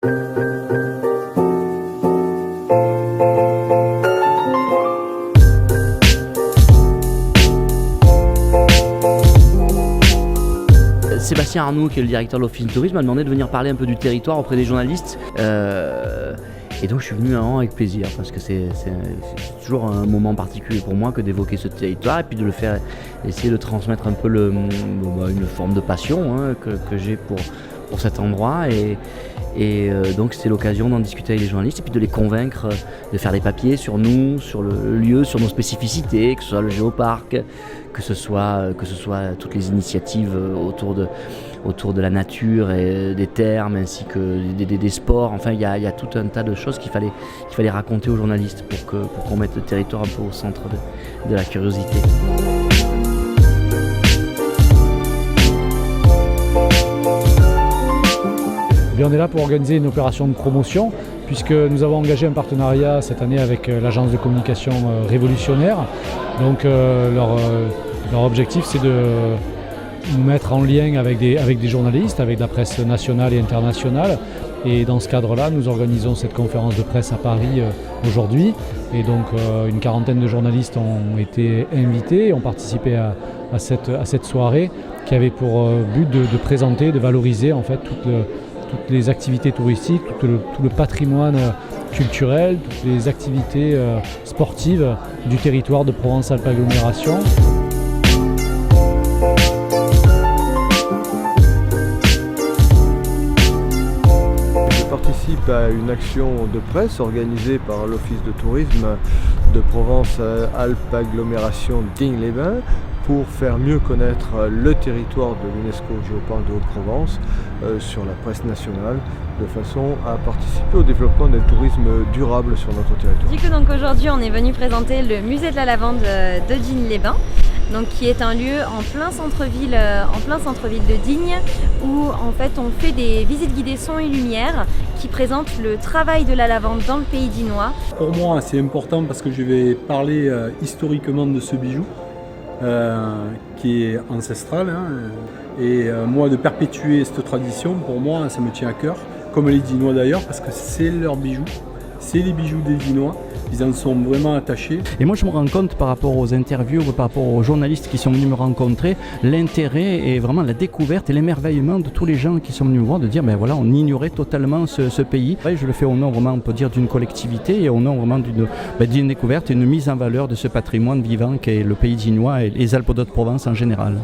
Sébastien Arnoux, qui est le directeur de l'Office du tourisme, m'a demandé de venir parler un peu du territoire auprès des journalistes. Et donc je suis venu vraiment avec plaisir, parce que c'est toujours un moment particulier pour moi que d'évoquer ce territoire et puis de le faire, essayer de transmettre un peu une forme de passion que j'ai pour cet endroit. Donc c'était l'occasion d'en discuter avec les journalistes et puis de les convaincre de faire des papiers sur nous, sur le lieu, sur nos spécificités, que ce soit le géoparc, que ce soit toutes les initiatives autour de la nature et des termes ainsi que des sports. Enfin il y a tout un tas de choses qu'il fallait raconter aux journalistes pour qu'on mette le territoire un peu au centre de la curiosité. Et on est là pour organiser une opération de promotion puisque nous avons engagé un partenariat cette année avec l'agence de communication Révolutionnaire. Donc leur objectif c'est de nous mettre en lien avec des journalistes, avec la presse nationale et internationale. Et dans ce cadre-là, nous organisons cette conférence de presse à Paris aujourd'hui. Et donc une quarantaine de journalistes ont été invités et ont participé à cette soirée qui avait pour but de présenter, de valoriser en fait toutes les activités touristiques, tout le patrimoine culturel, toutes les activités sportives du territoire de Provence-Alpes-Agglomération. Je participe à une action de presse organisée par l'Office de tourisme de Provence-Alpes-Agglomération Digne-les-Bains pour faire mieux connaître le territoire de l'UNESCO Géoparc de Haute-Provence sur la presse nationale, de façon à participer au développement d'un tourisme durable sur notre territoire. Du coup, donc aujourd'hui, on est venu présenter le musée de la lavande de Digne-les-Bains, donc qui est un lieu en plein centre-ville de Digne, où en fait on fait des visites guidées son et lumière qui présentent le travail de la lavande dans le pays dinois. Pour moi, c'est important parce que je vais parler historiquement de ce bijou. Qui est ancestral et moi de perpétuer cette tradition, pour moi ça me tient à cœur, comme les Dinois d'ailleurs, parce que c'est leur bijou, c'est les bijoux des Dinois, ils en sont vraiment attachés. Et moi je me rends compte par rapport aux interviews, par rapport aux journalistes qui sont venus me rencontrer, l'intérêt et vraiment la découverte et l'émerveillement de tous les gens qui sont venus me voir, de dire ben voilà, on ignorait totalement ce pays. Et je le fais au nom vraiment, on peut dire, d'une collectivité et au nom vraiment d'une découverte et une mise en valeur de ce patrimoine vivant qu'est le pays dinois et les Alpes d'Haute-Provence en général.